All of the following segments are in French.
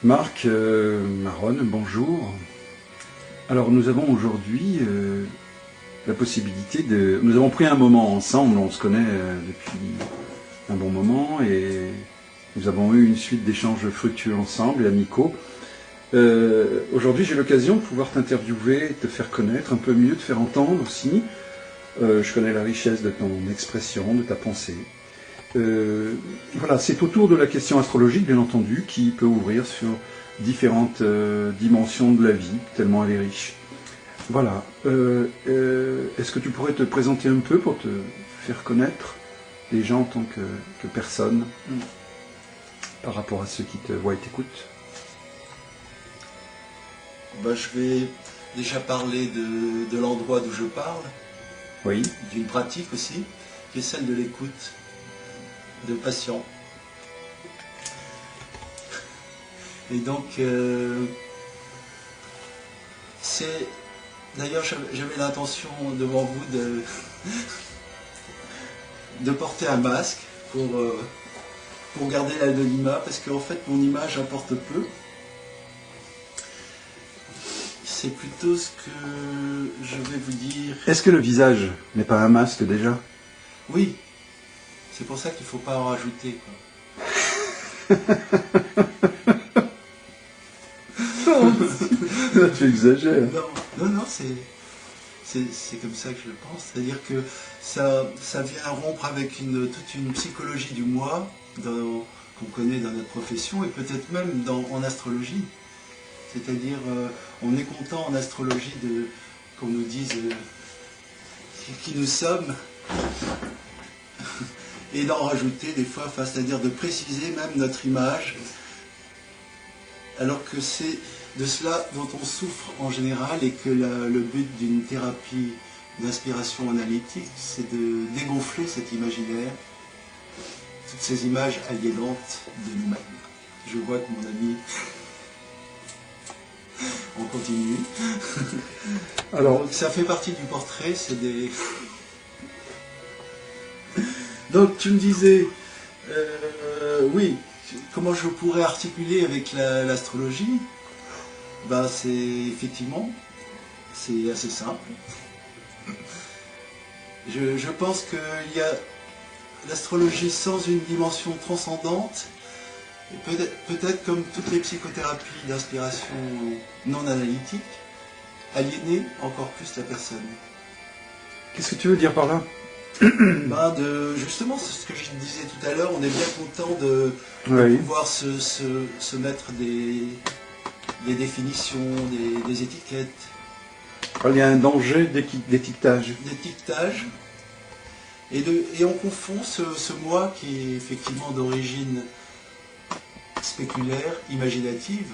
Marc, Maronne, bonjour. Alors nous avons aujourd'hui la possibilité de... Nous avons pris un moment ensemble, on se connaît depuis un bon moment et nous avons eu une suite d'échanges fructueux ensemble et amicaux. Aujourd'hui j'ai l'occasion de pouvoir t'interviewer, te faire connaître un peu mieux, te faire entendre aussi. Je connais la richesse de ton expression, de ta pensée. Voilà, c'est autour de la question astrologique, bien entendu, qui peut ouvrir sur différentes dimensions de la vie, tellement elle est riche. Voilà. Est-ce que tu pourrais te présenter un peu pour te faire connaître les gens en tant que personne par rapport à ceux qui te voient et t'écoutent? Je vais déjà parler de l'endroit d'où je parle, Oui. d'une pratique aussi, qui est celle de l'écoute de patients. Et donc, c'est... D'ailleurs, j'avais l'intention devant vous de porter un masque pour garder l'anonymat, parce qu'en fait, mon image importe peu. C'est plutôt ce que je vais vous dire. Est-ce que le visage n'est pas un masque déjà? Oui. C'est pour ça qu'il ne faut pas en rajouter, quoi. Tu exagères. Non, c'est comme ça que je le pense. C'est-à-dire que ça vient rompre avec toute une psychologie du moi qu'on connaît dans notre profession et peut-être même en astrologie. C'est-à-dire, on est content en astrologie qu'on nous dise qui nous sommes. Et d'en rajouter des fois, c'est-à-dire de préciser même notre image, alors que c'est de cela dont on souffre en général et que le but d'une thérapie d'inspiration analytique, c'est de dégonfler cet imaginaire, toutes ces images aliénantes de nous-mêmes. Je vois que mon ami, on continue. Alors, donc, ça fait partie du portrait, c'est des... Donc tu me disais, oui, comment je pourrais articuler avec l'astrologie? C'est effectivement, c'est assez simple. Je pense qu'il y a l'astrologie sans une dimension transcendante, peut-être comme toutes les psychothérapies d'inspiration non analytique, aliéner encore plus la personne. qu'est-ce que tu veux dire par là? Justement, c'est ce que je disais tout à l'heure, on est bien content de Oui. pouvoir se mettre des définitions, des étiquettes. Il y a un danger d'étiquetage. D'étiquetage. Et on confond ce moi qui est effectivement d'origine spéculaire, imaginative,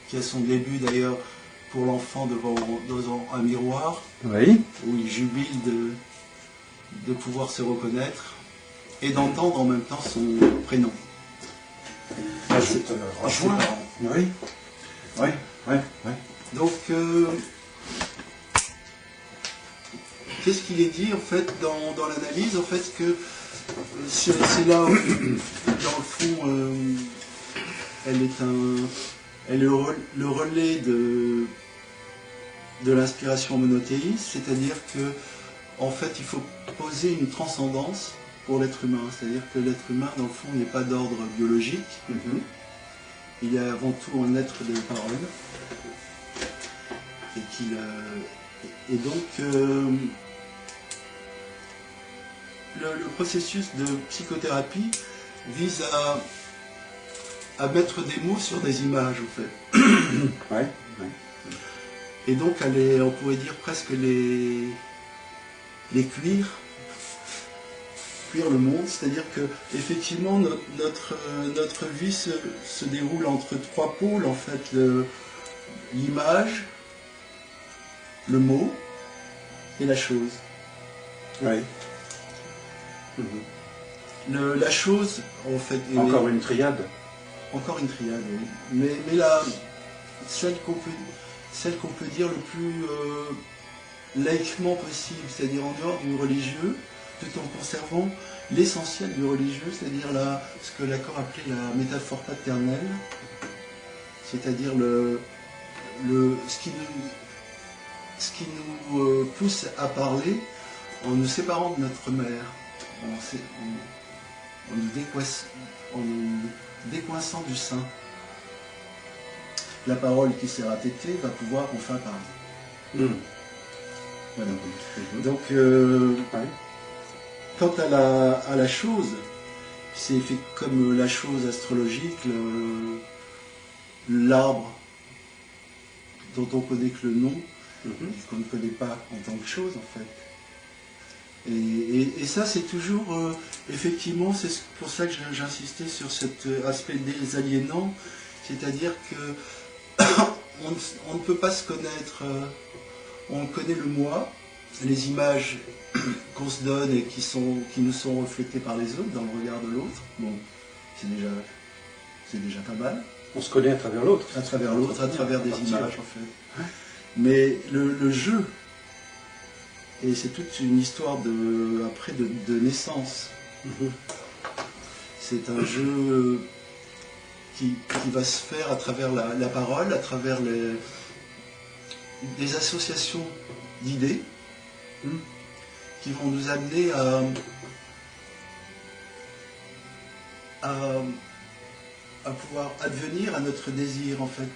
qui a son début d'ailleurs pour l'enfant devant un miroir, Oui. où il jubile de pouvoir se reconnaître et d'entendre en même temps son prénom. Je te rejoins. Oui. Oui. Oui. Oui. Donc, qu'est-ce qu'il est dit en fait dans l'analyse? En fait, que c'est là où, dans le fond, elle est le relais de l'inspiration monothéiste, c'est-à-dire que en fait, il faut poser une transcendance pour l'être humain. C'est-à-dire que l'être humain, dans le fond, n'est pas d'ordre biologique. Il est avant tout un être de parole. Et donc, le processus de psychothérapie vise à mettre des mots sur des images, en fait. Ouais. Ouais. Et donc, on pourrait dire presque les cuire le monde, c'est-à-dire que effectivement notre vie se déroule entre trois pôles en fait, l'image, le mot et la chose. Oui. La chose en fait Encore une triade. Encore une triade, oui. Mais celle qu'on peut dire le plus laïquement possible, c'est-à-dire en dehors du religieux, tout en conservant l'essentiel du religieux, c'est-à-dire ce que Lacan appelait la métaphore paternelle, c'est-à-dire ce qui nous pousse à parler en nous séparant de notre mère, en nous décoinçant du sein. La parole qui sera tétée va pouvoir enfin parler. Voilà. Donc, quant à la chose, c'est fait comme la chose astrologique, l'arbre dont on connaît que le nom, qu'on ne connaît pas en tant que chose en fait. Et ça c'est toujours, effectivement, c'est pour ça que j'insistais sur cet aspect désaliénant, c'est-à-dire que on ne peut pas se connaître, on connaît le moi, les images qu'on se donne et qui nous sont reflétées par les autres, dans le regard de l'autre. Bon, c'est déjà pas mal. On se connaît à travers l'autre. À travers l'autre, à travers des images en fait. Mais le jeu, et c'est toute une histoire après de naissance. C'est un jeu qui va se faire à travers la parole, à travers des associations d'idées qui vont nous amener à pouvoir advenir à notre désir en fait.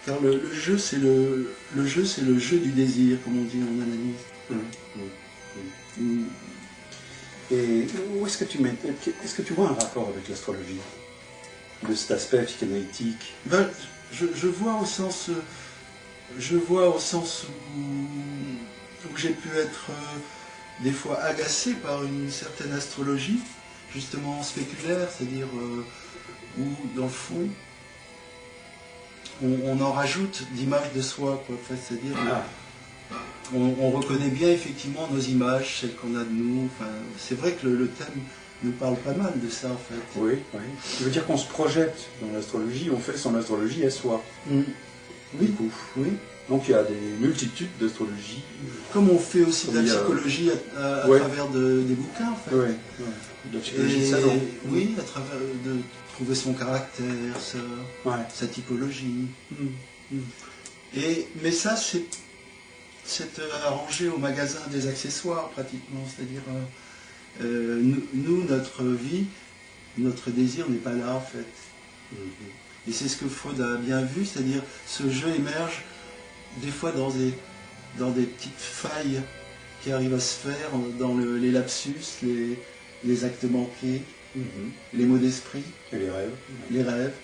Car le jeu c'est le jeu du désir, comme on dit en analyse. Et où est-ce que tu vois un rapport avec l'astrologie de cet aspect psychanalytique? Je vois au sens où j'ai pu être des fois agacé par une certaine astrologie, justement spéculaire, c'est-à-dire où dans le fond on en rajoute d'images de soi, quoi. Enfin, c'est-à-dire on reconnaît bien effectivement nos images, celles qu'on a de nous. Enfin, c'est vrai que le thème nous parle pas mal de ça en fait. Oui, oui. Ça veut dire qu'on se projette dans l'astrologie, on fait son astrologie à soi. Oui, oui. Donc il y a des multitudes d'astrologies. Comme on fait aussi de la psychologie à travers des bouquins en fait. Oui, de la psychologie de savant. Oui, à travers de trouver son caractère, sa typologie. Mais ça c'est arrangé au magasin des accessoires pratiquement, c'est-à-dire nous, notre vie, notre désir n'est pas là en fait. Et c'est ce que Freud a bien vu, c'est-à-dire ce jeu émerge des fois dans des petites failles qui arrivent à se faire, dans les lapsus, les actes manqués, les mots d'esprit. Et les rêves. Les rêves.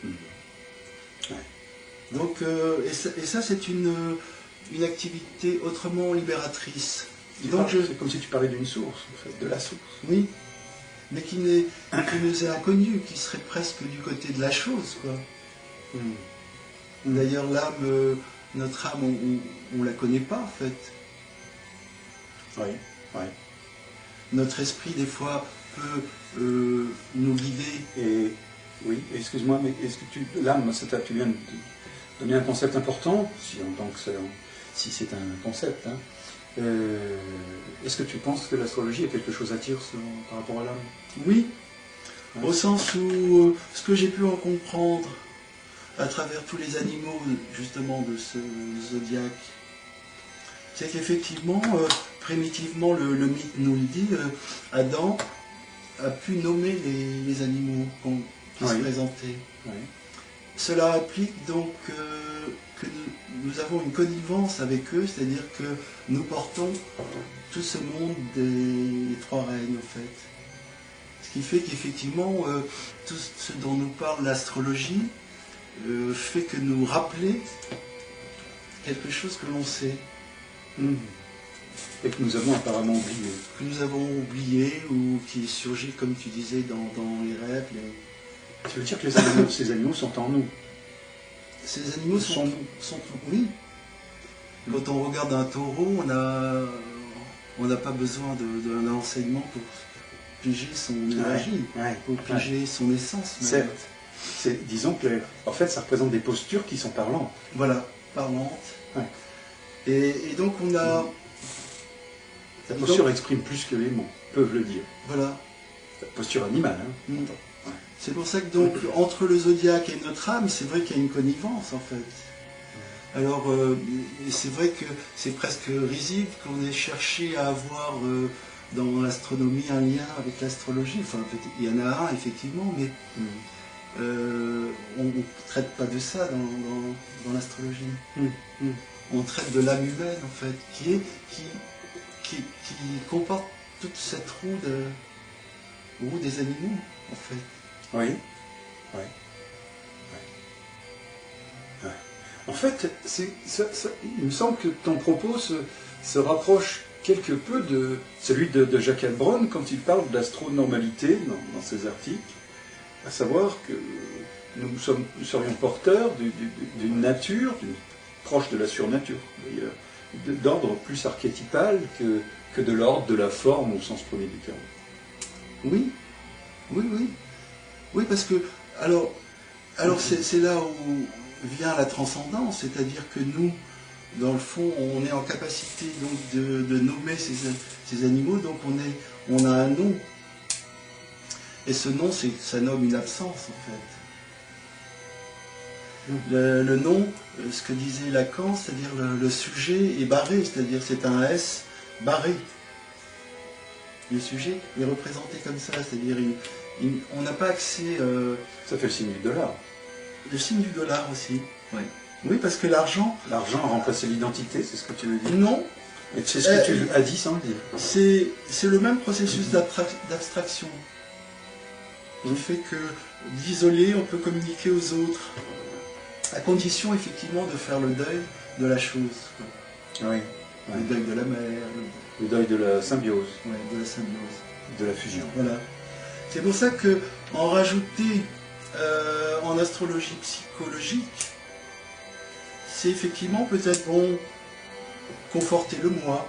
Donc, et ça c'est une activité autrement libératrice. C'est comme si tu parlais d'une source, en fait, de la source. Oui, mais qui nous est inconnue, qui serait presque du côté de la chose, quoi. D'ailleurs, l'âme, notre âme, on ne la connaît pas, en fait. Oui, oui. Notre esprit, des fois, peut nous guider. Et oui, excuse-moi, mais est-ce que l'âme, tu viens de donner un concept important, si c'est un concept, hein. Est-ce que tu penses que l'astrologie a quelque chose à dire par rapport à l'âme? Oui, au sens où ce que j'ai pu en comprendre à travers tous les animaux justement de ce zodiaque, c'est qu'effectivement, primitivement, le mythe nous le dit, Adam a pu nommer les animaux qui se présentaient. Cela implique donc que nous avons une connivence avec eux, c'est-à-dire que nous portons tout ce monde des trois règnes en fait. Ce qui fait qu'effectivement, tout ce dont nous parle l'astrologie fait que nous rappeler quelque chose que l'on sait. Et que nous avons apparemment oublié. Que nous avons oublié ou qui surgit, comme tu disais, dans les rêves. Ça veut dire que ces animaux sont en nous. Ces animaux sont oui. Quand on regarde un taureau, on n'a pas besoin d'un enseignement pour piger son énergie, pour piger son essence. Certes. Disons que, en fait, ça représente des postures qui sont parlantes. Voilà, parlantes. Et donc on a... La posture exprime plus que les mots, peuvent le dire. Voilà. La posture animale. Hein. C'est pour ça que donc, entre le zodiaque et notre âme, c'est vrai qu'il y a une connivence en fait. Alors, c'est vrai que c'est presque risible qu'on ait cherché à avoir dans l'astronomie un lien avec l'astrologie. Enfin, il y en a un effectivement, mais on ne traite pas de ça dans l'astrologie. On traite de l'âme humaine en fait, qui comporte toute cette roue des animaux en fait. Oui. Oui. En fait, il me semble que ton propos se rapproche quelque peu de celui de Jacques Heilbronn quand il parle d'astronormalité dans ses articles, à savoir que nous serions porteurs d'une nature proche de la surnature, d'ordre plus archétypal que de l'ordre de la forme au sens premier du terme. Oui, parce que alors c'est là où vient la transcendance, c'est-à-dire que nous, dans le fond, on est en capacité donc de nommer ces animaux, donc on a un nom. Et ce nom, ça nomme une absence, en fait. Le nom, ce que disait Lacan, c'est-à-dire le sujet est barré, c'est-à-dire c'est un S barré. Le sujet est représenté comme ça, c'est-à-dire on n'a pas accès... Ça fait le signe du dollar. Le signe du dollar aussi, oui. Oui, parce que l'argent... L'argent a remplacé l'identité, c'est ce que tu veux dire? Non. Et c'est ce que tu as dit sans le dire. C'est le même processus d'abstraction qui fait que d'isoler, on peut communiquer aux autres, à condition effectivement de faire le deuil de la chose. Oui. Le deuil de la mer. Le deuil de la symbiose. Oui, de la symbiose. De la fusion. Voilà. C'est pour ça que en rajouter en astrologie psychologique, c'est effectivement peut-être bon conforter le moi,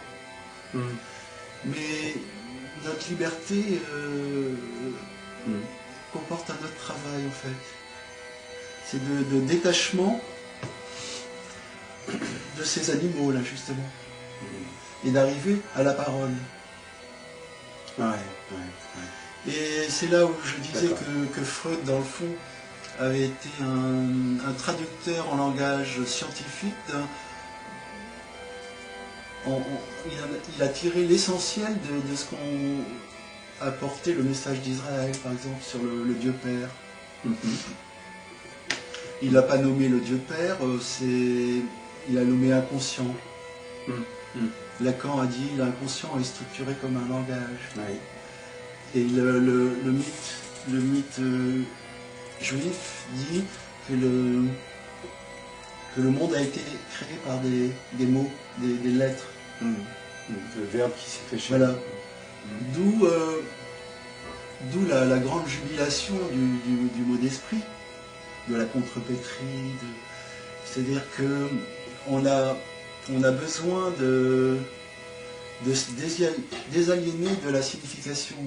mais notre liberté comporte un autre travail en fait. C'est de détachement de ces animaux là justement, et d'arriver à la parole. Et c'est là où je disais que Freud, dans le fond, avait été un traducteur en langage scientifique. Il a tiré l'essentiel de ce qu'on apportait le message d'Israël, par exemple, sur le Dieu Père. Il n'a pas nommé le Dieu Père, il a nommé inconscient. Lacan a dit l'inconscient est structuré comme un langage. Et le mythe juif dit que le monde a été créé par des mots, des lettres. Le verbe qui s'est fait chez voilà. D'où la grande jubilation du mot d'esprit, de la contrepétrie. C'est-à-dire qu'on a besoin de se désaliéner de la signification.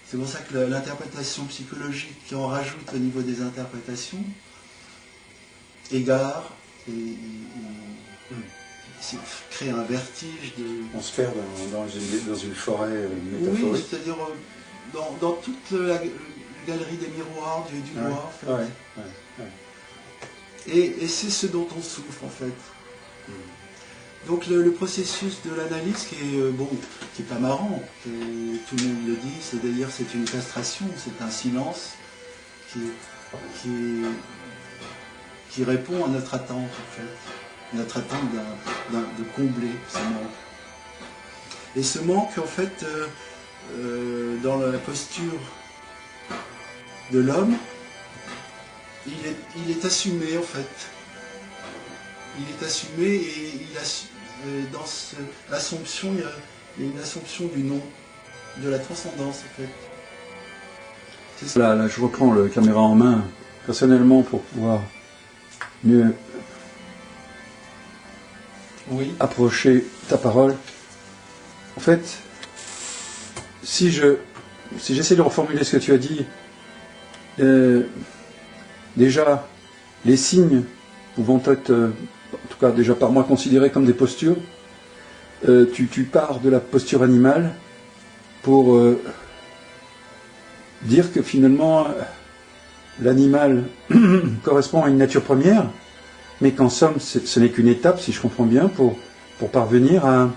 C'est pour ça que l'interprétation psychologique qui en rajoute au niveau des interprétations égare et crée un vertige de... On se perd dans une forêt métaphorique. Oui, c'est-à-dire dans toute la galerie des miroirs du moi, en fait. Et c'est ce dont on souffre, en fait. Donc le processus de l'analyse qui est pas marrant, tout le monde le dit, c'est d'ailleurs c'est une castration, c'est un silence qui répond à notre attente en fait, notre attente de combler ce manque. Et ce manque en fait dans la posture de l'homme, il est assumé en fait. Il est assumé et dans l'assomption, il y a une assomption du nom, de la transcendance en fait. Là, je reprends la caméra en main, personnellement, pour pouvoir mieux approcher ta parole. En fait, si j'essaie de reformuler ce que tu as dit, déjà, les signes pouvant être, en tout cas déjà par moi, considérés comme des postures, tu pars de la posture animale pour dire que finalement l'animal correspond à une nature première, mais qu'en somme ce n'est qu'une étape, si je comprends bien, pour parvenir à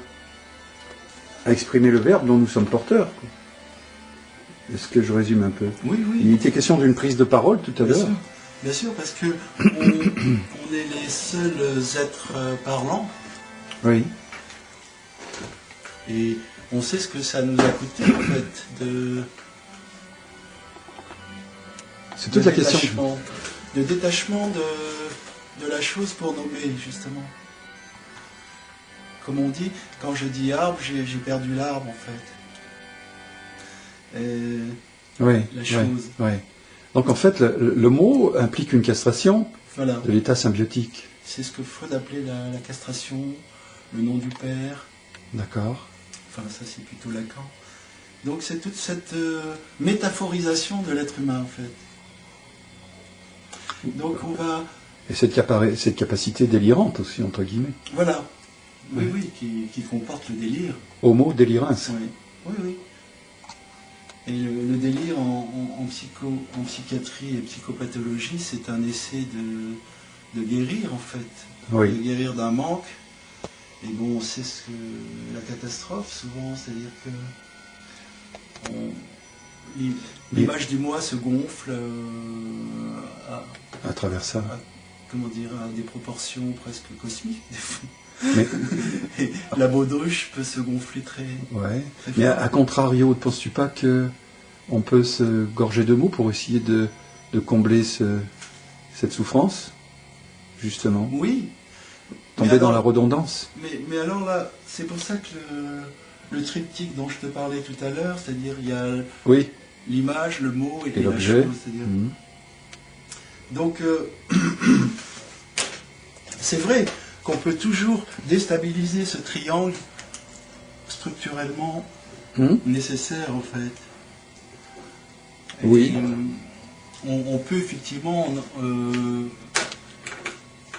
exprimer le verbe dont nous sommes porteurs. Est-ce que je résume un peu? Oui, oui. Il était question d'une prise de parole tout à l'heure. Bien sûr, parce que on est les seuls êtres parlants. Oui. Et on sait ce que ça nous a coûté, en fait, C'est toute la question. De détachement de la chose pour nommer, justement. Comme on dit, quand je dis arbre, j'ai perdu l'arbre, en fait. Oui, la chose. Oui. Donc en fait, le mot implique une castration voilà. de l'état symbiotique. C'est ce que Freud appelait la castration, le nom du père. D'accord. Enfin, ça c'est plutôt Lacan. Donc c'est toute cette métaphorisation de l'être humain, en fait. Donc on va... Et cette capacité délirante aussi, entre guillemets. Voilà. Oui, oui, qui comporte le délire. Homo délirans. Oui, oui, oui. Et le délire en psychiatrie et psychopathologie, c'est un essai de guérir, en fait. Oui. De guérir d'un manque. Et bon, on sait ce que la catastrophe, souvent, c'est-à-dire que l'image du moi se gonfle à travers ça. Comment dire, à des proportions presque cosmiques, des fois. Mais... Et la baudruche peut se gonfler très... Ouais. Très mais fort. à contrario, ne penses-tu pas qu'on peut se gorger de mots pour essayer de combler cette souffrance, justement? Oui. Tomber dans la redondance. Mais alors là, c'est pour ça que le triptyque dont je te parlais tout à l'heure, c'est-à-dire il y a oui. l'image, le mot et la l'objet. chose. C'est-à-dire... Donc, c'est vrai qu'on peut toujours déstabiliser ce triangle structurellement nécessaire, en fait. Oui. Et, on peut effectivement...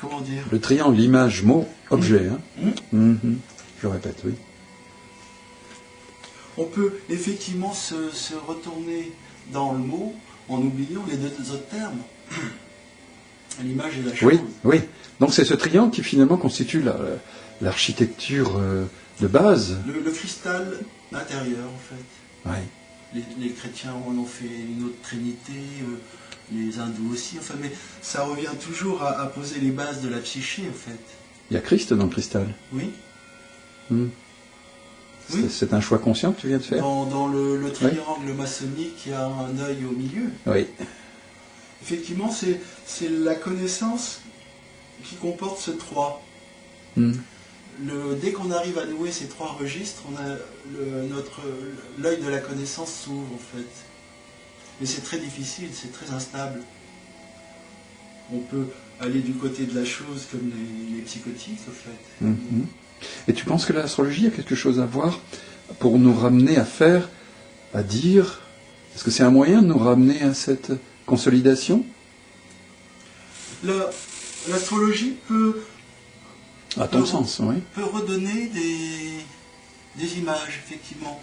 comment dire? Le triangle, image, mot, objet. Je répète, oui. On peut effectivement se retourner dans le mot en oubliant les deux autres termes. L'image et la chose. Oui, oui. Donc c'est ce triangle qui finalement constitue l'architecture de base. Le cristal intérieur, en fait. Oui. Les chrétiens en ont fait une autre trinité, les hindous aussi, enfin, mais ça revient toujours à poser les bases de la psyché, en fait. Il y a Christ dans le cristal. Oui. Oui. C'est un choix conscient que tu viens de faire. Dans le triangle maçonnique, il y a un œil au milieu. Oui. Effectivement, c'est la connaissance qui comporte ce 3. Dès qu'on arrive à nouer ces 3 registres, on a l'œil de la connaissance s'ouvre, en fait. Mais c'est très difficile, c'est très instable. On peut aller du côté de la chose comme les psychotiques, en fait. Et tu penses que l'astrologie a quelque chose à voir pour nous ramener à dire, est-ce que c'est un moyen de nous ramener à cette consolidation? L'astrologie peut... À ton sens, oui. Peut redonner des images, effectivement.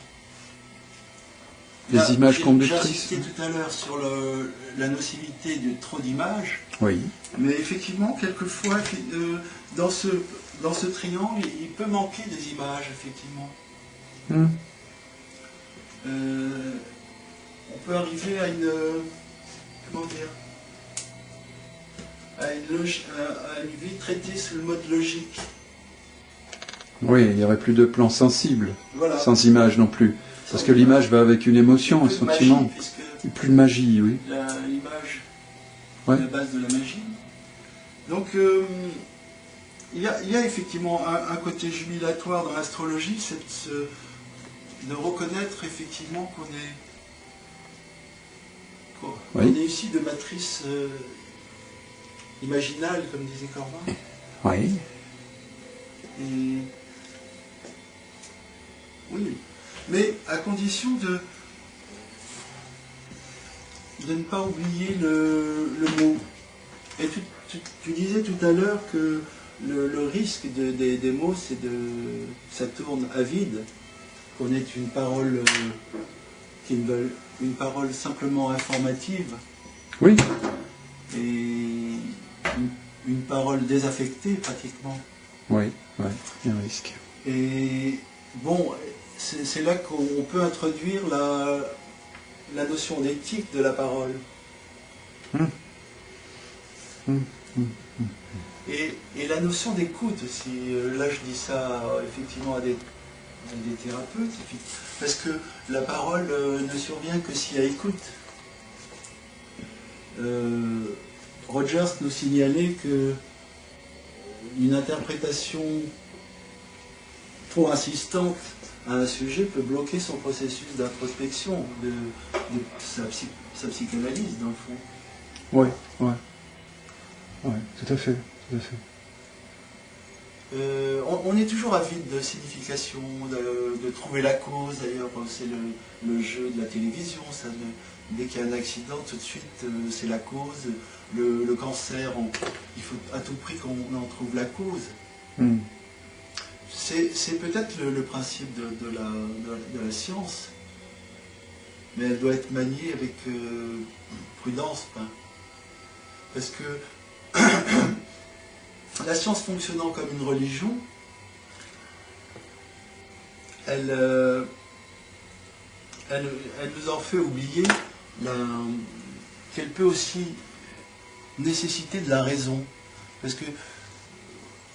Des images conductrices. J'ai insisté tout à l'heure sur la nocivité de trop d'images. Oui. Mais effectivement, quelquefois, dans ce triangle, il peut manquer des images, effectivement. On peut arriver à une... comment dire? À une vie traitée sous le mode logique. Oui, il n'y aurait plus de plan sensible, voilà. Sans image non plus. Parce que l'image va avec une émotion, un sentiment. Plus de magie, oui. L'image est la base de la magie. Donc, il y a effectivement un côté jubilatoire dans l'astrologie, c'est de reconnaître effectivement qu'on est issu de matrices imaginales, comme disait Corbin. Oui. Et... oui. Mais à condition de ne pas oublier le mot. Et tu disais tout à l'heure que le risque des mots, c'est ça tourne à vide, qu'on ait une parole qui veulent une parole simplement informative. Oui. Et une parole désaffectée, pratiquement. Oui, ouais, il y a un risque. Et bon, c'est là qu'on peut introduire la notion d'éthique de la parole. Et la notion d'écoute aussi. Là, je dis ça effectivement à des thérapeutes, parce que la parole ne survient que s'il y a écoute. Rogers nous signalait que une interprétation trop insistante à un sujet peut bloquer son processus d'introspection, de sa psychanalyse, dans le fond. Oui, ouais. Ouais, tout à fait, tout à fait. On est toujours avide de signification, de trouver la cause. D'ailleurs, c'est le jeu de la télévision. Ça, dès qu'il y a un accident, tout de suite, c'est la cause. Le cancer, il faut à tout prix qu'on en trouve la cause. C'est peut-être le principe de la science, mais elle doit être maniée avec prudence. Parce que la science fonctionnant comme une religion, elle nous en fait oublier qu'elle peut aussi nécessiter de la raison. Parce que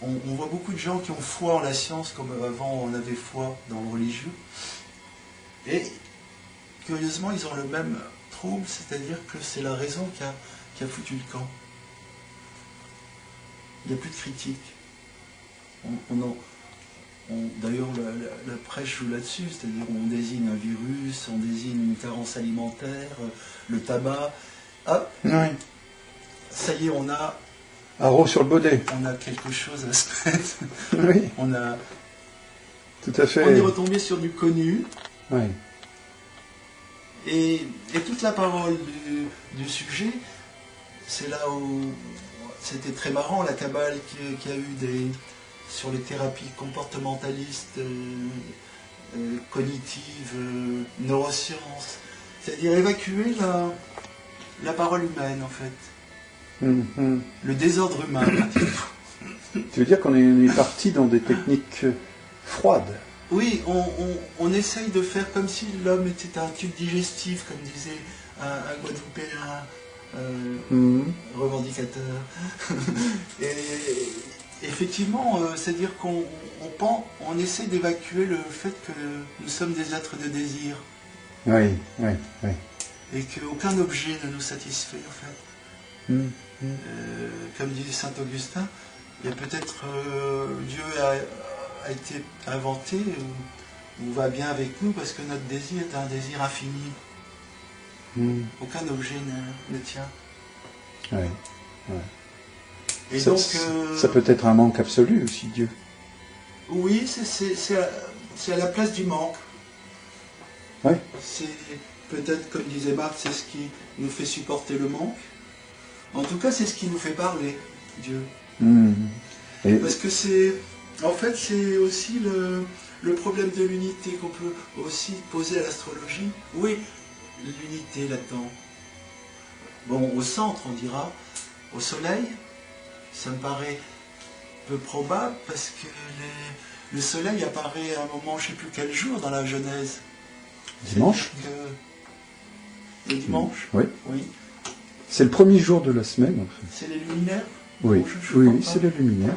on voit beaucoup de gens qui ont foi en la science, comme avant on avait foi dans le religieux. Et curieusement, ils ont le même trouble, c'est-à-dire que c'est la raison qui a foutu le camp. Il n'y a plus de critique. D'ailleurs, la presse joue là-dessus, c'est-à-dire on désigne un virus, on désigne une carence alimentaire, le tabac. Ah, oui. Ça y est, on a... Haro sur le bonnet. On a quelque chose à se mettre. Oui. On a... Tout à fait. On est retombé sur du connu. Oui. Et toute la parole du sujet, c'est là où... C'était très marrant, la cabale qui a eu sur les thérapies comportementalistes, cognitives, neurosciences. C'est-à-dire évacuer la parole humaine, en fait. Le désordre humain, pratiquement. Tu veux dire qu'on est parti dans des techniques froides? Oui, on essaye de faire comme si l'homme était un tube digestif, comme disait un Guadeloupéen. Revendicateur. Et effectivement, c'est-à-dire qu'on essaie d'évacuer le fait que nous sommes des êtres de désir. Oui, oui, oui. Et qu'aucun objet ne nous satisfait, en fait. Comme dit saint Augustin, il y a peut-être Dieu a été inventé ou va bien avec nous parce que notre désir est un désir infini. Aucun objet ne tient. Oui, oui. Et ça, donc, ça peut être un manque absolu aussi, Dieu. Oui, c'est à la place du manque. Oui. C'est peut-être, comme disait Marx, c'est ce qui nous fait supporter le manque. En tout cas, c'est ce qui nous fait parler, Dieu. Parce que en fait, c'est aussi le problème de l'unité qu'on peut aussi poser à l'astrologie. Oui, l'unité là-dedans. Bon, au centre, on dira, au soleil, ça me paraît peu probable parce que le soleil apparaît à un moment, je ne sais plus quel jour, dans la Genèse. Dimanche. Le dimanche. Oui. Oui. C'est le premier jour de la semaine, en fait. C'est les luminaires. Oui, oui, c'est les luminaires.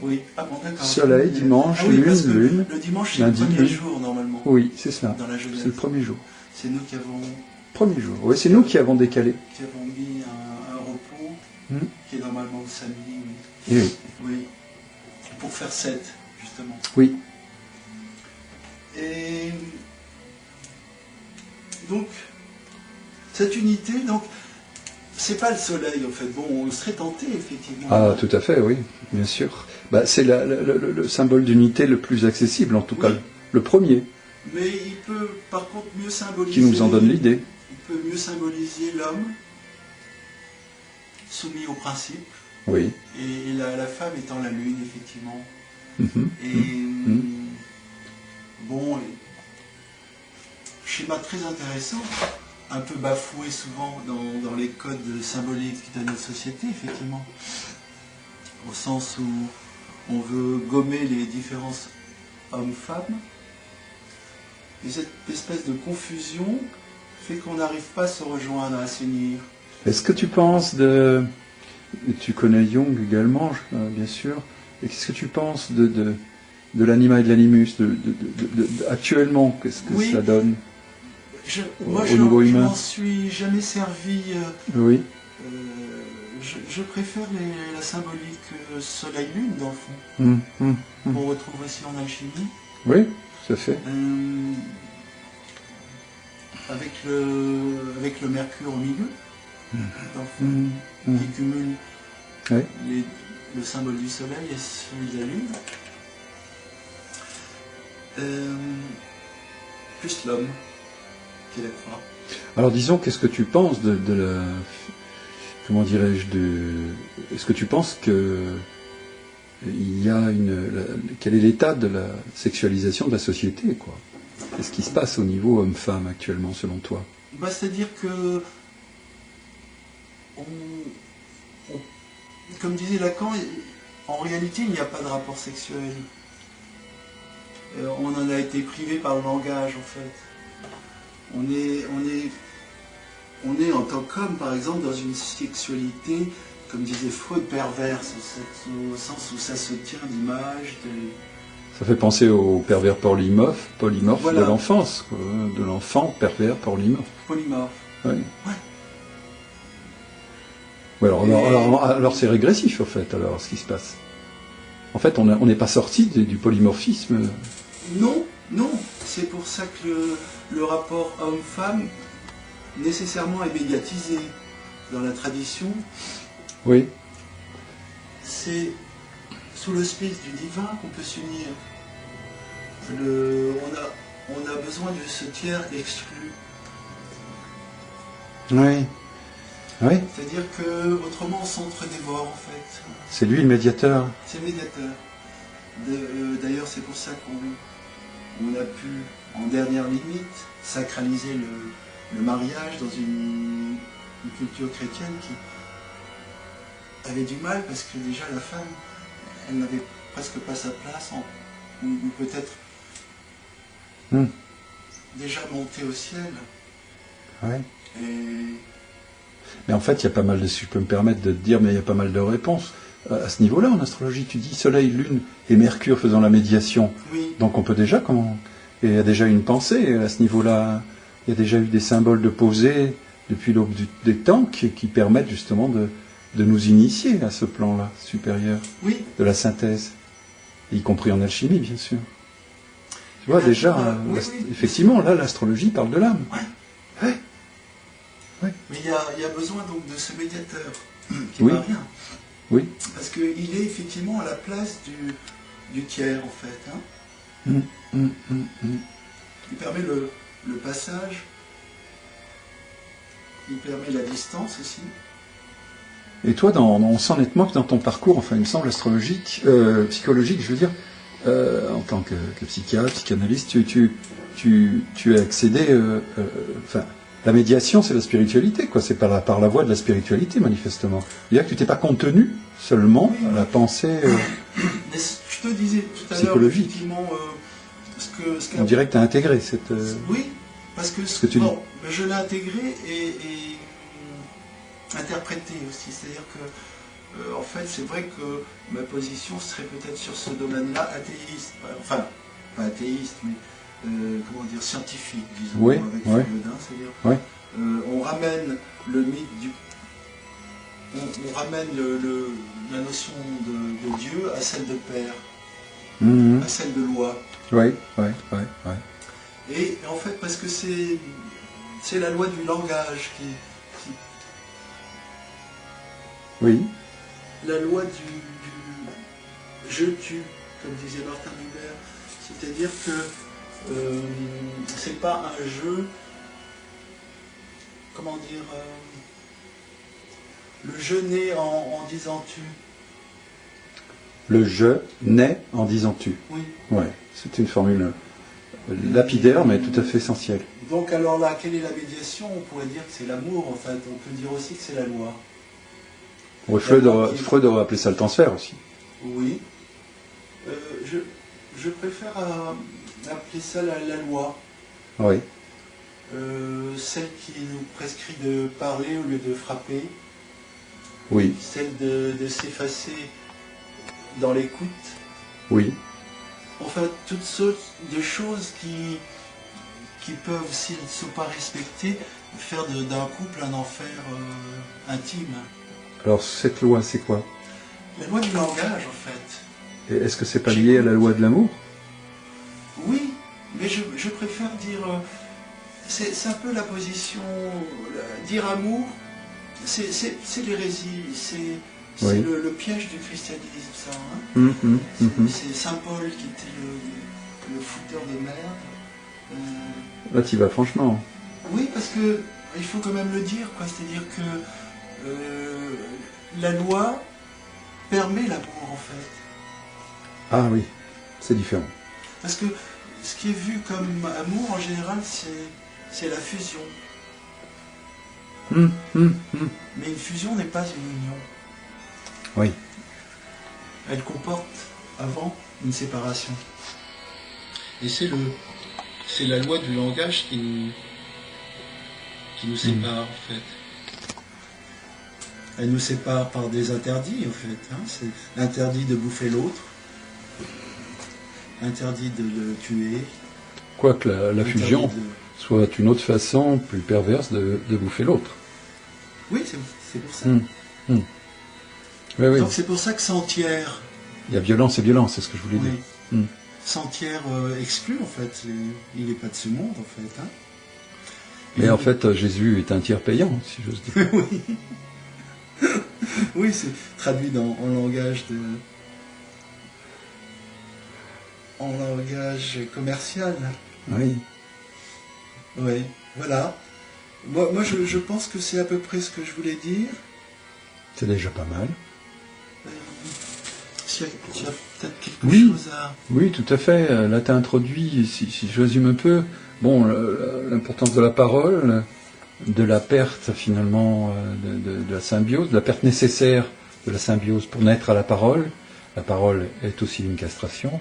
Oui. Ah bon, d'accord. Soleil, dimanche, oui, lune. Le dimanche, c'est lundi, le premier jour, normalement. Oui, c'est ça. Dans la Genèse. C'est le premier jour. C'est nous qui avons... Premier jour. Oui, c'est nous qui avons décalé. Qui avons mis un repos, qui est normalement le samedi. Oui. Oui. Pour faire 7, justement. Oui. Et donc, cette unité, donc, c'est pas le soleil, en fait. Bon, on serait tenté, effectivement. Ah, tout à fait, oui, bien sûr. Bah, c'est le symbole d'unité le plus accessible, en tout cas, le premier. Mais il peut, par contre, mieux symboliser... Qui nous en donne l'idée. Il peut mieux symboliser l'homme, soumis au principe. Oui. Et la femme étant la lune, effectivement. Bon, schéma très intéressant, un peu bafoué souvent dans les codes symboliques de notre société, effectivement, au sens où on veut gommer les différences hommes-femmes. Et cette espèce de confusion fait qu'on n'arrive pas à se rejoindre, à s'unir. Est-ce que tu penses de... Tu connais Jung également, bien sûr. Et qu'est-ce que tu penses de l'anima et de l'animus actuellement, qu'est-ce que ça donne Moi, au niveau je humain? m'en suis jamais servi. Oui. Je préfère la symbolique soleil-lune, dans le fond, qu'on retrouve aussi en alchimie. Oui, tout à fait. Avec le mercure au milieu, dans le fond, qui cumule le symbole du soleil et celui de la lune. Plus l'homme, qui est la croix. Alors disons, qu'est-ce que tu penses de la... Comment dirais-je est-ce que tu penses que il y a quel est l'état de la sexualisation de la société, quoi? Qu'est-ce qui se passe au niveau homme-femme actuellement, selon toi? C'est-à-dire que, comme disait Lacan, en réalité, il n'y a pas de rapport sexuel. On en a été privé par le langage, en fait. On est en tant qu'homme, par exemple, dans une sexualité, comme disait Freud, perverse, au sens où ça se tient d'images. Ça fait penser au pervers polymorphe voilà. De l'enfance, quoi, de l'enfant pervers polymorphe. Polymorphe. Oui. Ouais. Ouais, alors c'est régressif, en fait, alors, ce qui se passe. En fait, on n'est pas sorti du polymorphisme. Non, c'est pour ça que le rapport homme-femme, nécessairement, est médiatisé dans la tradition. Oui. C'est sous l'auspice du divin qu'on peut s'unir. On a besoin de ce tiers exclu. Oui. Oui. C'est-à-dire qu'autrement on s'entre-dévore, en fait. C'est lui le médiateur. C'est le médiateur. D'ailleurs, c'est pour ça qu'on a pu, en dernière limite, sacraliser le mariage dans une culture chrétienne qui avait du mal, parce que déjà la femme, elle n'avait presque pas sa place, ou peut-être déjà montée au ciel. Ouais. Et... Mais en fait, il y a pas mal de, si je peux me permettre de te dire, mais il y a pas mal de réponses. À ce niveau-là, en astrologie, tu dis Soleil, Lune et Mercure faisant la médiation. Oui. Donc on peut déjà, et il y a déjà une pensée à ce niveau-là. Il y a déjà eu des symboles de posés depuis l'aube des temps qui permettent justement de nous initier à ce plan-là supérieur, oui, de la synthèse, y compris en alchimie, bien sûr. Tu vois, déjà, oui. effectivement, là, l'astrologie parle de l'âme. Ouais. Ouais. Mais il y a besoin donc de ce médiateur qui Oui. n'est pas rien. Oui. Parce qu'il est effectivement à la place du tiers, en fait. Hein. Il permet le passage, il permet la distance aussi. Et toi, on sent nettement que dans ton parcours, enfin, il me semble, astrologique, psychologique, je veux dire, en tant que psychiatre, psychanalyste, tu as accédé, enfin, la médiation, c'est la spiritualité, quoi. C'est par la voie de la spiritualité, manifestement. C'est-à-dire que tu t'es pas contenu seulement à la pensée Mais je te disais tout à l'heure, psychologique. effectivement, On dirait que tu as intégré cette... Oui, parce que ce que tu dis. je l'ai intégré et interprété aussi. C'est-à-dire que, en fait, c'est vrai que ma position serait peut-être sur ce domaine-là athéiste. Enfin, pas athéiste, mais comment dire, scientifique, disons, Oui, avec oui. Foucault, c'est-à-dire Oui. on ramène le mythe du... On ramène la notion de Dieu à celle de Père, à celle de loi. Oui. Et en fait, parce que c'est la loi du langage qui... Oui. La loi du je tue, comme disait Martin Buber. C'est-à-dire que c'est pas un jeu, comment dire, le je naît en disant tu. Le je naît en disant tu. Oui. Ouais, c'est une formule lapidaire, mais tout à fait essentiel. Donc alors là, quelle est la médiation? On pourrait dire que c'est l'amour, en fait. On peut dire aussi que c'est la loi. Ouais, Freud aurait appelé ça le transfert aussi. Oui. Je préfère appeler ça la loi. Oui. Celle qui nous prescrit de parler au lieu de frapper. Oui. Celle de s'effacer dans l'écoute. Oui. Enfin, toutes sortes de choses qui peuvent, s'ils ne sont pas respectées, faire d'un couple un enfer intime. Alors cette loi, c'est quoi? La loi du langage, en fait. Et est-ce que c'est pas lié à la loi de l'amour? Oui, mais je préfère dire... c'est un peu la position... dire amour, c'est l'hérésie, c'est Oui. le piège du christianisme, ça. Hein. C'est Saint Paul qui était le fouteur de merde. Là, tu vas franchement. Oui, parce que il faut quand même le dire, quoi. C'est-à-dire que la loi permet l'amour, en fait. Ah oui, c'est différent. Parce que ce qui est vu comme amour, en général, c'est la fusion. Mais une fusion n'est pas une union. Oui. Elle comporte avant une séparation. Et c'est la loi du langage qui nous sépare, en fait. Elle nous sépare par des interdits, en fait. Hein. C'est l'interdit de bouffer l'autre, interdit de le tuer. Quoique la fusion soit une autre façon plus perverse de bouffer l'autre. Oui, c'est pour ça. Oui, oui. Donc c'est pour ça que Sentière... Il y a violence et violence, c'est ce que je voulais dire. Sentière exclu, en fait. Il n'est pas de ce monde, en fait. Hein. Mais en fait, Jésus est un tiers payant, si j'ose dire. Oui. Oui, c'est traduit en langage en langage commercial. Oui. Oui, voilà. Moi je pense que c'est à peu près ce que je voulais dire. C'est déjà pas mal. Tu as peut-être quelque chose à... Oui, tout à fait. Là, tu as introduit, si je résume un peu, bon, l'importance de la parole, de la perte finalement de la symbiose, de la perte nécessaire de la symbiose pour naître à la parole. La parole est aussi une castration.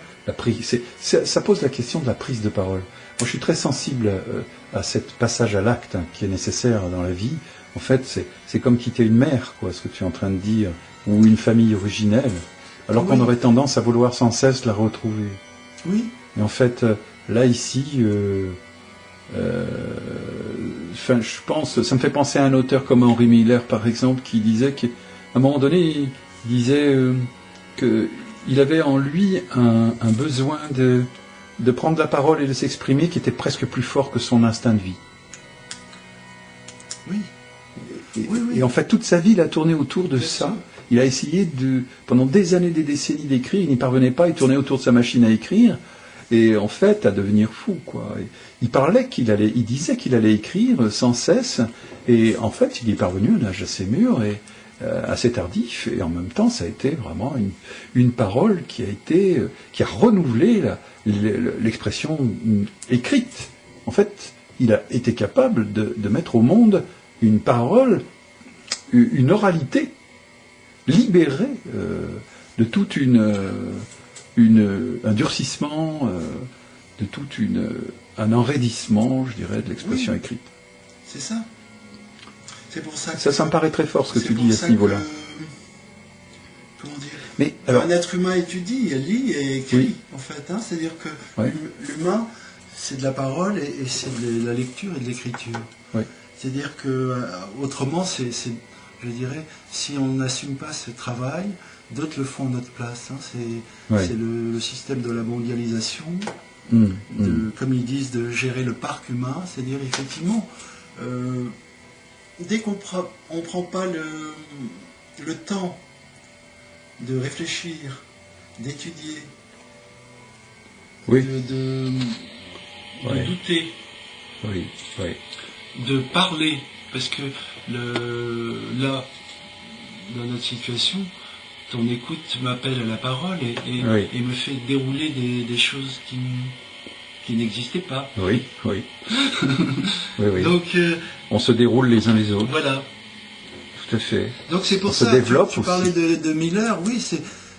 Ça pose la question de la prise de parole. Moi, je suis très sensible à ce passage à l'acte qui est nécessaire dans la vie. En fait, c'est comme quitter une mère, quoi, ce que tu es en train de dire, ou une famille originelle, alors qu'on aurait tendance à vouloir sans cesse la retrouver. Oui. Et en fait, là, ici, je pense, ça me fait penser à un auteur comme Henri Miller, par exemple, qui disait qu'à un moment donné, il disait qu'il avait en lui un besoin de prendre la parole et de s'exprimer qui était presque plus fort que son instinct de vie. Oui. Et en fait, toute sa vie, il a tourné autour de ça. Il a essayé pendant des années, des décennies d'écrire, il n'y parvenait pas, il tournait autour de sa machine à écrire, et en fait, à devenir fou, quoi. Il disait qu'il allait écrire sans cesse, et en fait, il y est parvenu à un âge assez mûr, et assez tardif, et en même temps, ça a été vraiment une parole qui a renouvelé l'expression écrite. En fait, il a été capable de mettre au monde une parole, une oralité, libérée de tout un durcissement, de tout un enraidissement, je dirais, de l'expression écrite. C'est ça. C'est pour ça que... Ça me paraît très fort ce que tu dis à ce niveau-là. Comment dire? Mais, alors, un être humain étudie, lit et écrit, en fait. Hein, c'est-à-dire que l'humain, c'est de la parole et c'est de la lecture et de l'écriture. Oui. C'est-à-dire que, autrement, je dirais, si on n'assume pas ce travail, d'autres le font à notre place. Hein, c'est le système de la mondialisation, comme ils disent, de gérer le parc humain. C'est-à-dire, effectivement, dès qu'on ne prend pas le temps de réfléchir, d'étudier, de douter, de parler, parce que là, dans notre situation, ton écoute m'appelle à la parole et me fait dérouler des choses qui qui n'existait pas. Oui, oui. Oui, oui. Donc, on se déroule les uns les autres. Voilà. Tout à fait. Donc c'est pour on ça se développe que tu aussi. parlais de Miller, oui,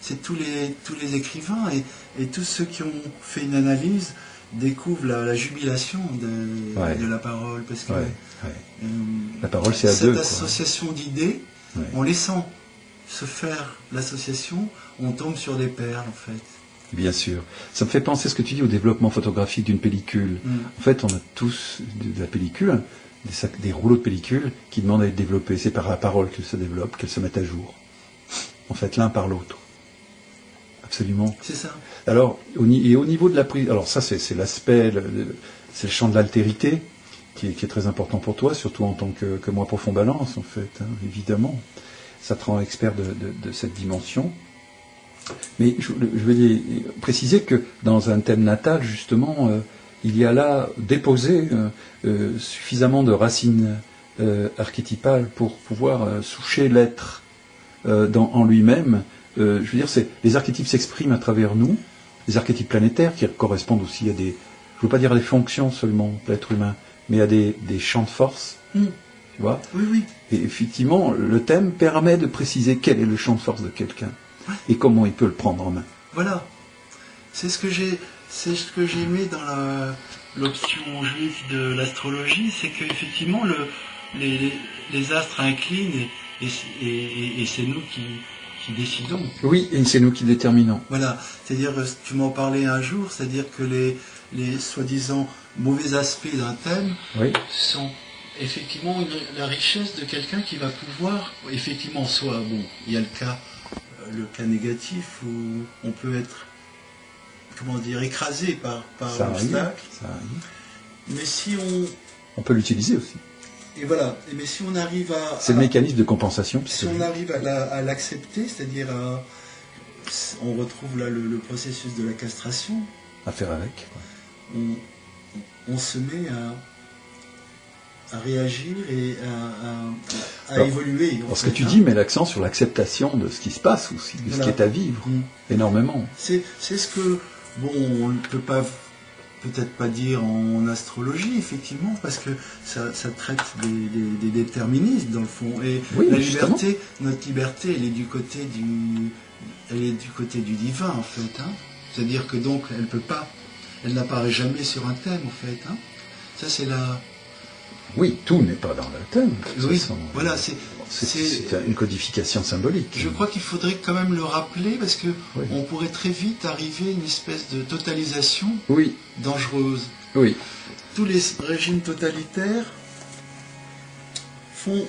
c'est tous les écrivains et tous ceux qui ont fait une analyse découvrent la jubilation de la parole. Parce que la parole, c'est à deux. Cette association d'idées, en laissant se faire l'association, on tombe sur des perles en fait. Bien sûr. Ça me fait penser ce que tu dis au développement photographique d'une pellicule. En fait, on a tous de la pellicule, des rouleaux de pellicule qui demandent à être développés. C'est par la parole qu'elles se développent, qu'elles se mettent à jour. En fait, l'un par l'autre. Absolument. C'est ça. Alors, au niveau de la prise... Alors ça, c'est l'aspect, c'est le champ de l'altérité qui est très important pour toi, surtout en tant que moi profond balance, en fait, hein, évidemment. Ça te rend expert de cette dimension. Mais je vais préciser que dans un thème natal, justement, il y a là déposé suffisamment de racines archétypales pour pouvoir soucher l'être en lui-même. Je veux dire, les archétypes s'expriment à travers nous, les archétypes planétaires qui correspondent aussi à des, je ne veux pas dire des fonctions seulement de l'être humain, mais à des champs de force. Tu vois ? Oui, oui. Et effectivement, le thème permet de préciser quel est le champ de force de quelqu'un. Et comment il peut le prendre en main. Voilà. C'est ce que j'ai aimé dans l'option juive de l'astrologie, c'est qu'effectivement les astres inclinent et c'est nous qui décidons. Oui, et c'est nous qui déterminons. Voilà. C'est-à-dire, tu m'en parlais un jour, c'est-à-dire que les soi-disant mauvais aspects d'un thème sont effectivement la richesse de quelqu'un qui va pouvoir, effectivement, soit, bon, il y a le cas négatif où on peut être, comment dire, écrasé par l'obstacle. Mais si on peut l'utiliser aussi. Et voilà. Mais si on arrive à... C'est le mécanisme de compensation. Si on arrive à l'accepter, c'est-à-dire on retrouve là le processus de la castration. À faire avec. On se met à réagir et à évoluer. Ce que tu dis met l'accent sur l'acceptation de ce qui se passe aussi, de ce qui est à vivre, énormément. C'est ce que, bon, on ne peut peut-être pas dire en astrologie, effectivement, parce que ça traite des déterminismes, dans le fond. Et la liberté, notre liberté, elle est du côté du divin, en fait. Hein. C'est-à-dire que donc, elle n'apparaît jamais sur un thème, en fait. Hein. Ça, c'est la... Oui, tout n'est pas dans le thème. Oui, voilà, c'est une codification symbolique. Je crois qu'il faudrait quand même le rappeler parce que on pourrait très vite arriver à une espèce de totalisation dangereuse. Oui. Tous les régimes totalitaires font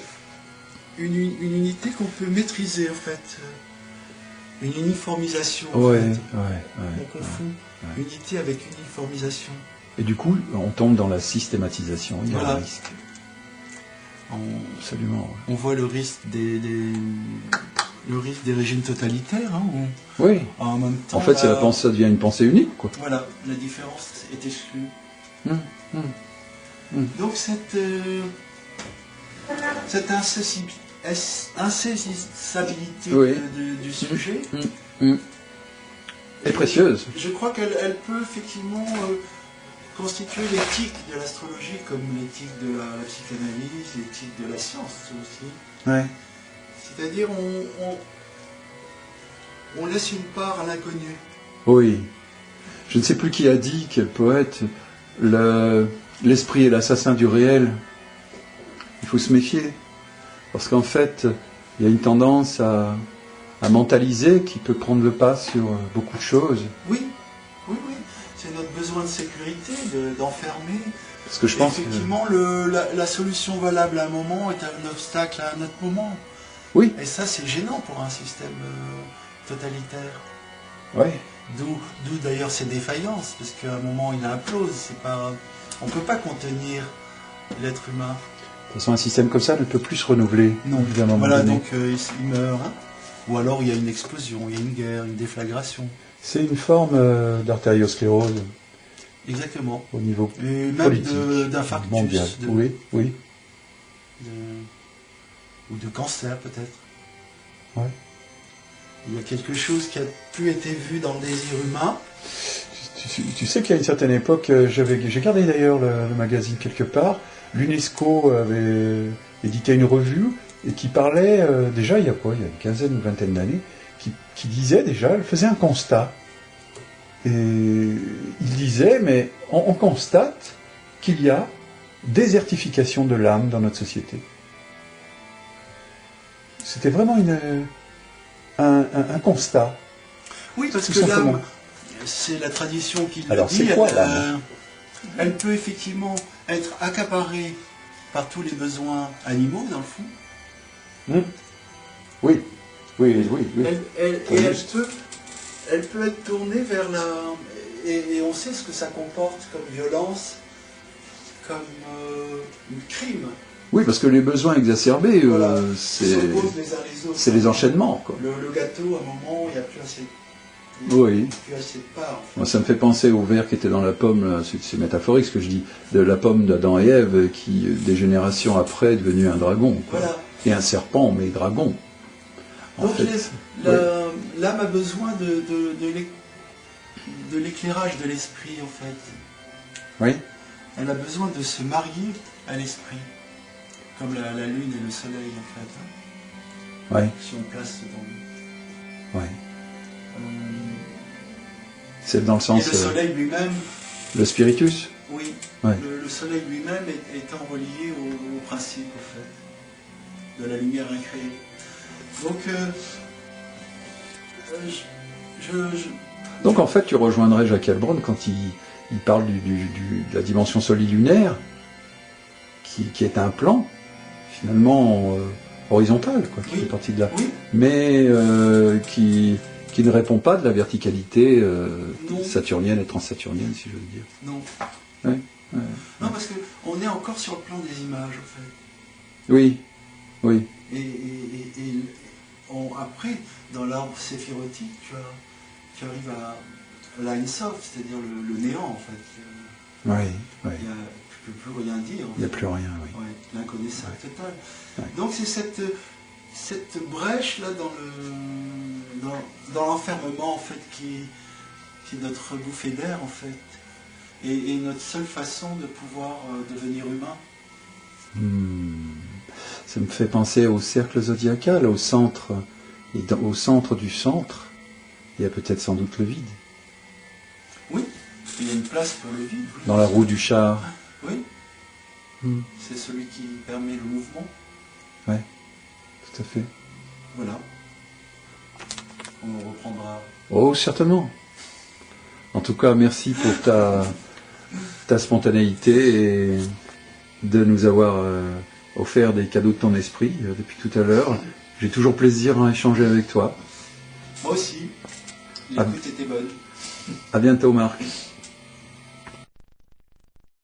une unité qu'on peut maîtriser en fait, une uniformisation. En fait. On confond unité avec uniformisation. Et du coup, on tombe dans la systématisation. Il y a un risque. Absolument. On voit le risque des régimes totalitaires. Hein, oui. En même temps, en fait, ça devient une pensée unique, quoi. Voilà, la différence est exclue. Donc cette insaisissabilité du sujet est précieuse. Je crois qu'elle peut effectivement constituer l'éthique de l'astrologie comme l'éthique de la psychanalyse, l'éthique de la science aussi. Ouais. C'est-à-dire on laisse une part à l'inconnu. Oui. Je ne sais plus qui a dit, quel poète, l'esprit est l'assassin du réel. Il faut se méfier. Parce qu'en fait, il y a une tendance à mentaliser qui peut prendre le pas sur beaucoup de choses. Oui. C'est notre besoin de sécurité, d'enfermer. Parce que je pense effectivement, la solution valable à un moment est un obstacle à un autre moment. Oui. Et ça, c'est gênant pour un système totalitaire. Oui. D'où d'ailleurs ces défaillances, parce qu'à un moment, il implose. On ne peut pas contenir l'être humain. De toute façon, un système comme ça ne peut plus se renouveler. Non. Voilà, donc il meurt. Hein. Ou alors il y a une explosion, il y a une guerre, une déflagration. C'est une forme d'artériosclérose. Exactement. Au niveau et politique, même d'infarctus. Mondial. Oui. Ou de cancer peut-être. Ouais. Il y a quelque chose qui a plus été vu dans le désir humain. Tu sais qu'il y a une certaine époque, j'ai gardé d'ailleurs le magazine quelque part, l'UNESCO avait édité une revue et qui parlait, déjà il y a une quinzaine ou vingtaine d'années, qui disait déjà, elle faisait un constat. Et il disait, mais on constate qu'il y a désertification de l'âme dans notre société. C'était vraiment un constat. Oui, parce tout que simplement. l'âme, c'est la tradition qui le Alors, dit. c'est quoi l'âme ? Elle peut effectivement être accaparée par tous les besoins animaux, dans le fond. Oui. Elle peut être tournée vers la... Et on sait ce que ça comporte comme violence, comme crime. Oui, parce que les besoins exacerbés, Voilà. c'est les les enchaînements, quoi. Le gâteau, à un moment, il n'y a plus assez. Oui. Plus assez de part. En fait. Moi, ça me fait penser au ver qui était dans la pomme, là, c'est métaphorique ce que je dis, de la pomme d'Adam et Ève, qui, des générations après, est devenu un dragon. Quoi. Voilà. Et un serpent, mais dragon. Donc l'âme a besoin de l'éclairage de l'esprit, en fait. Oui. Elle a besoin de se marier à l'esprit. Comme la lune et le soleil, en fait. Oui. Si on place dans... Oui. C'est dans le sens... Et le soleil lui-même... Le spiritus. Oui. Ouais. Le soleil lui-même étant relié au principe, en fait, de la lumière incréée. Donc, Donc en fait, tu rejoindrais Jacques Heilbronn quand il parle de la dimension solilunaire, qui est un plan, finalement, horizontal, quoi, qui fait partie de là. Oui. Mais qui ne répond pas de la verticalité saturnienne et transsaturnienne, si je veux dire. Non. Ouais. Non, parce qu'on est encore sur le plan des images, en fait. Oui. Après, dans l'arbre séphirotique, tu arrives à l'Ain-Sof, c'est-à-dire le néant, en fait. Oui. Tu ne peux plus rien dire. Il n'y a plus rien, oui. Ouais, l'inconnaissable totale. Ouais. Donc c'est cette brèche-là dans l'enfermement, en fait, qui est notre bouffée d'air, en fait. Et notre seule façon de pouvoir devenir humain. Ça me fait penser au cercle zodiacal, au centre. Et au centre du centre, il y a peut-être sans doute le vide. Oui, il y a une place pour le vide. Oui. Dans la roue du char. Oui. C'est celui qui permet le mouvement. Oui, tout à fait. Voilà. On reprendra. Oh, certainement. En tout cas, merci pour ta spontanéité et de nous avoir offert des cadeaux de ton esprit depuis tout à l'heure. J'ai toujours plaisir à échanger avec toi. Moi aussi. L'écoute était bonne. À bientôt, Marc.